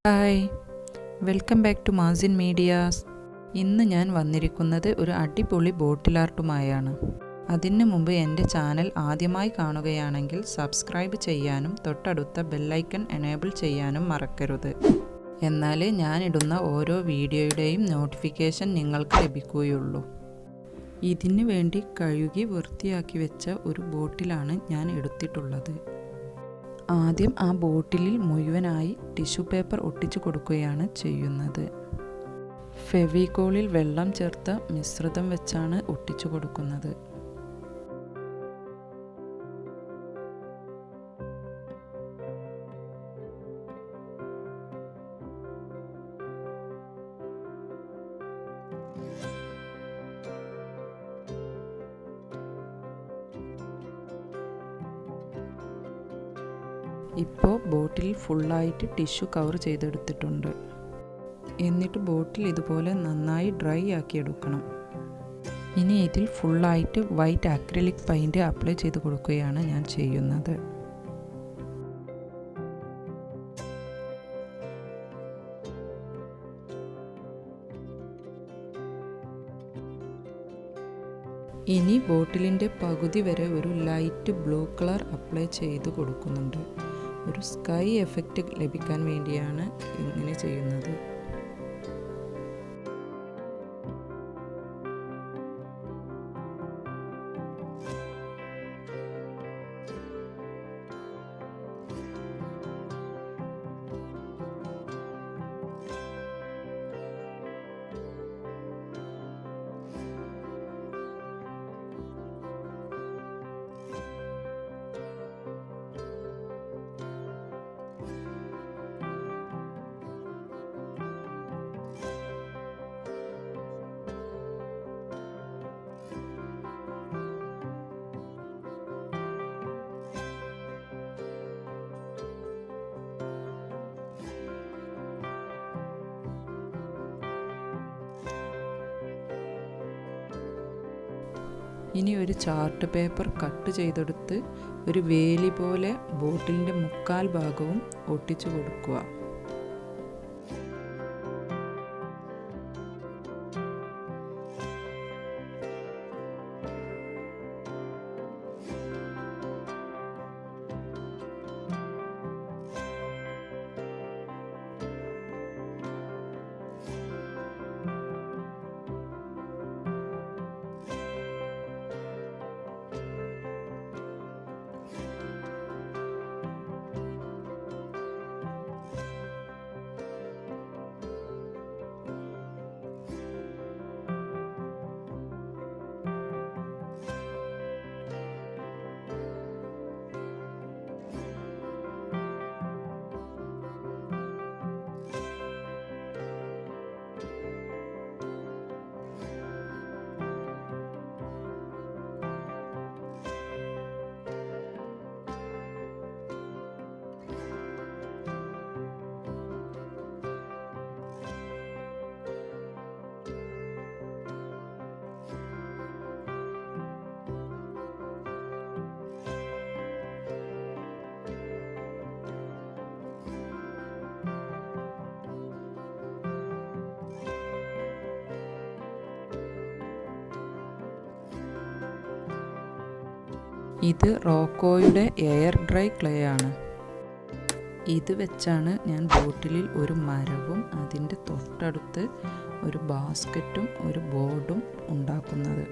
Hi, welcome back to Mazin medias. ഇന്ന് ഞാൻ വന്നിരിക്കുന്നത് ഒരു അടിപൊളി ബോട്ടിൽ ആർട്ടുമായാണ്. അതിനു മുമ്പ് എൻ്റെ ചാനൽ ആദ്യമായി കാണുകയാണെങ്കിൽ സബ്സ്ക്രൈബ് ചെയ്യാനും തൊട്ടടുത്ത ബെല്ലൈക്കൺ എനേബിൾ ചെയ്യാനും മറക്കരുത്. എന്നാൽ ഞാനിടുന്ന ഓരോ വീഡിയോയുടെയും നോട്ടിഫിക്കേഷൻ നിങ്ങൾക്ക് ലഭിക്കുകയുള്ളൂ. ഇതിനു വേണ്ടി കഴുകി വൃത്തിയാക്കി വെച്ച ഒരു ബോട്ടിലാണ് ഞാൻ എടുത്തിട്ടുള്ളത്. ആദ്യം ആ ബോട്ടിലിൽ മുഴുവനായി ടിഷ്യൂ പേപ്പർ ഒട്ടിച്ചു കൊടുക്കുകയാണ് ചെയ്യുന്നത്. ഫെവിക്കോളിൽ വെള്ളം ചേർത്ത മിശ്രിതം വെച്ചാണ് ഒട്ടിച്ചു കൊടുക്കുന്നത്. ഇപ്പോൾ ബോട്ടിൽ ഫുള്ളായിട്ട് ടിഷ്യൂ കവർ ചെയ്തെടുത്തിട്ടുണ്ട്. എന്നിട്ട് ബോട്ടിൽ ഇതുപോലെ നന്നായി ഡ്രൈ ആക്കി എടുക്കണം. ഇനി ഇതിൽ ഫുള്ളായിട്ട് വൈറ്റ് അക്രിലിക് പെയിൻറ് അപ്ലൈ ചെയ്ത് കൊടുക്കുകയാണ് ഞാൻ ചെയ്യുന്നത്. ഇനി ബോട്ടിലിൻ്റെ പകുതി വരെ ഒരു ലൈറ്റ് ബ്ലൂ കളർ അപ്ലൈ ചെയ്ത് കൊടുക്കുന്നുണ്ട്. ഒരു സ്കൈ എഫക്റ്റ് ലഭിക്കാൻ വേണ്ടിയാണ് ഇങ്ങനെ ചെയ്യുന്നത്. ഇനി ഒരു ചാർട്ട് പേപ്പർ കട്ട് ചെയ്തെടുത്ത് ഒരു വേലി പോലെ ബോട്ടിലിൻ്റെ മുക്കാൽ ഭാഗവും ഒട്ടിച്ചു കൊടുക്കുക. ഇത് റോക്കോയുടെ എയർ ഡ്രൈ ക്ലേ ആണ്. ഇത് വെച്ചാണ് ഞാൻ ബോട്ടിലിൽ ഒരു മരവും അതിൻ്റെ തൊട്ടടുത്ത് ഒരു ബാസ്ക്കറ്റും ഒരു ബോർഡും ഉണ്ടാക്കുന്നത്.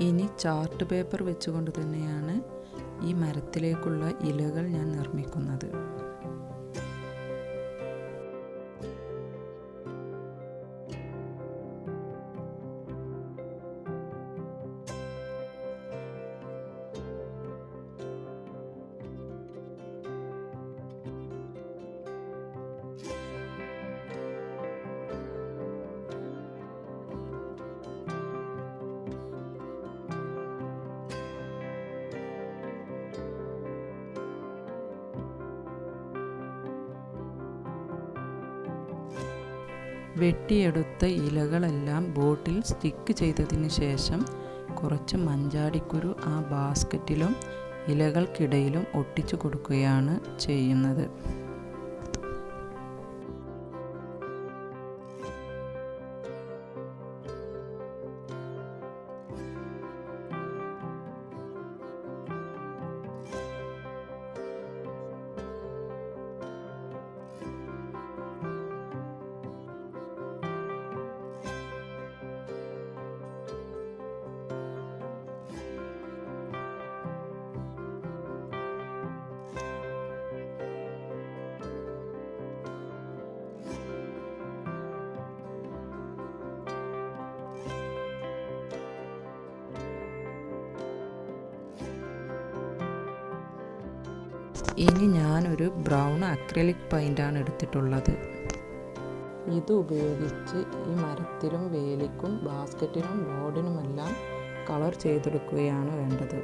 ഇനി ചാർട്ട് പേപ്പർ വെച്ചുകൊണ്ട് തന്നെയാണ് ഈ മരത്തിലേക്കുള്ള ഇലകൾ ഞാൻ നിർമ്മിക്കുന്നത്. വെട്ടിയെടുത്ത ഇലകളെല്ലാം ബോട്ടിൽ സ്റ്റിക്ക് ചെയ്തതിന് ശേഷം കുറച്ച് മഞ്ചാടിക്കുരു ആ ബാസ്ക്കറ്റിലും ഇലകൾക്കിടയിലും ഒട്ടിച്ചു കൊടുക്കുകയാണ് ചെയ്യുന്നത്. ഇനി ഞാനൊരു ബ്രൗൺ അക്രിലിക് പെയിൻ്റാണ് എടുത്തിട്ടുള്ളത്. ഇത് ഉപയോഗിച്ച് ഈ മരത്തിലും വേലിക്കും ബാസ്ക്കറ്റിനും ബോർഡിനുമെല്ലാം കളർ ചെയ്തെടുക്കുകയാണ് വേണ്ടത്.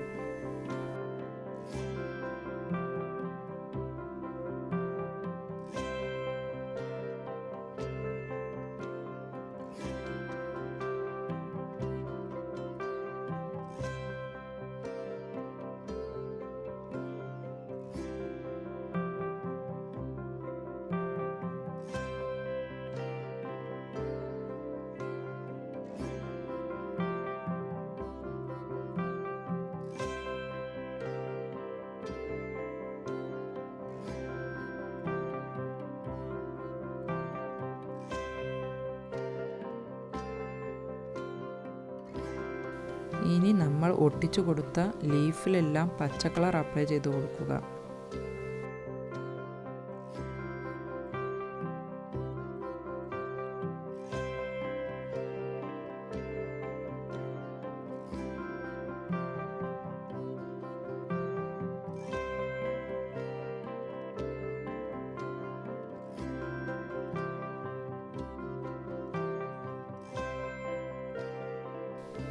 ഇനി നമ്മൾ ഒട്ടിച്ചു കൊടുത്ത ലീഫിലെല്ലാം പച്ച കളർ അപ്ലൈ ചെയ്ത് കൊടുക്കുക.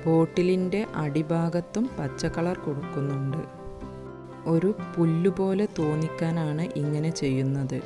ബോട്ടിലിൻ്റെ അടിഭാഗത്തും പച്ച കളർ കൊടുക്കുന്നുണ്ട്. ഒരു പുല്ലുപോലെ തോന്നിക്കാനാണ് ഇങ്ങനെ ചെയ്യുന്നത്.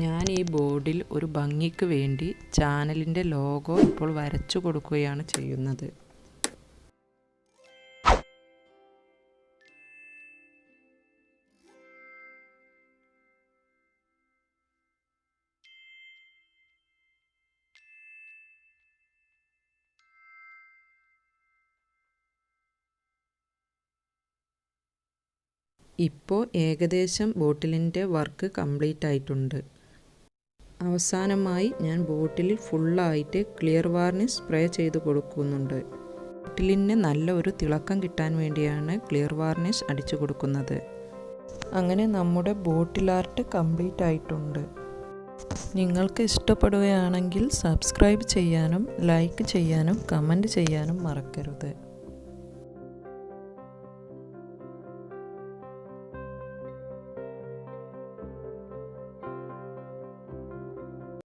ഞാൻ ഈ ബോർഡിൽ ഒരു ഭംഗിക്ക് വേണ്ടി ചാനലിൻ്റെ ലോഗോ ഇപ്പോൾ വരച്ചു കൊടുക്കുകയാണ് ചെയ്യുന്നത്. ഇപ്പോൾ ഏകദേശം ബോട്ടിലിൻ്റെ വർക്ക് കംപ്ലീറ്റ് ആയിട്ടുണ്ട്. അവസാനമായി ഞാൻ ബോട്ടിൽ ഫുള്ളായിട്ട് ക്ലിയർ വാർണിഷ് സ്പ്രേ ചെയ്ത് കൊടുക്കുന്നുണ്ട്. ബോട്ടിലിന് നല്ല ഒരു തിളക്കം കിട്ടാൻ വേണ്ടിയാണ് ക്ലിയർ വാർണിഷ് അടിച്ചു കൊടുക്കുന്നത്. അങ്ങനെ നമ്മുടെ ബോട്ടിൽ ആർട്ട് കംപ്ലീറ്റ് ആയിട്ടുണ്ട്. നിങ്ങൾക്ക് ഇഷ്ടപ്പെടുകയാണെങ്കിൽ സബ്സ്ക്രൈബ് ചെയ്യാനും ലൈക്ക് ചെയ്യാനും കമൻറ്റ് ചെയ്യാനും മറക്കരുത്.